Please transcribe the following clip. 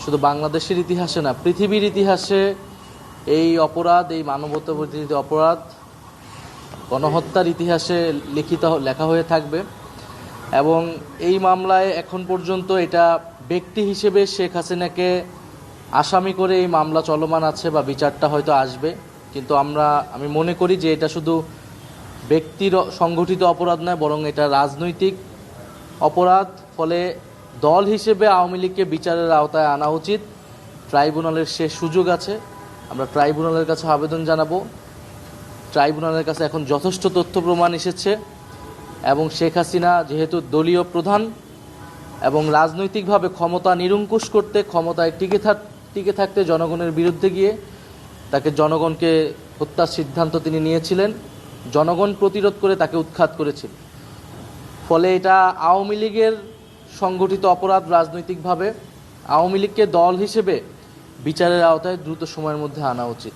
শুধু বাংলাদেশের ইতিহাসে না, পৃথিবীর ইতিহাসে এই অপরাধ, এই মানবতাবিরোধী অপরাধ গণহত্যার ইতিহাসে লেখা হয়ে থাকবে। এবং এই মামলায় এখন পর্যন্ত এটা ব্যক্তি হিসেবে শেখ হাসিনাকে আসামি করে এই মামলা চলমান আছে বা বিচারটা হয়তো আসবে, কিন্তু আমি মনে করি যে এটা শুধু ব্যক্তির সংগঠিত অপরাধ নয়, বরং এটা রাজনৈতিক অপরাধ। ফলে দল হিসেবে আওয়ামী লীগকে বিচারের আওতায় আনা উচিত। ট্রাইব্যুনালের শেষ সুযোগ আছে, আমরা ট্রাইব্যুনালের কাছে আবেদন জানাবো। ট্রাইব্যুনালের কাছে এখন যথেষ্ট তথ্য প্রমাণ এসেছে এবং শেখ হাসিনা যেহেতু দলীয় প্রধান এবং রাজনৈতিকভাবে ক্ষমতা নিরঙ্কুশ করতে, ক্ষমতায় টিকে থাকতে জনগণের বিরুদ্ধে গিয়ে তাকে জনগণকে হত্যার সিদ্ধান্ত তিনি নিয়েছিলেন, জনগণ প্রতিরোধ করে তাকে উৎখাত করেছিল। ফলে এটা আওয়ামী লীগের সংগঠিত অপরাধ রাজনৈতিকভাবে। আওয়ামী লীগকে দল হিসেবে বিচারের আওতায় দ্রুত সময়ের মধ্যে আনা উচিত।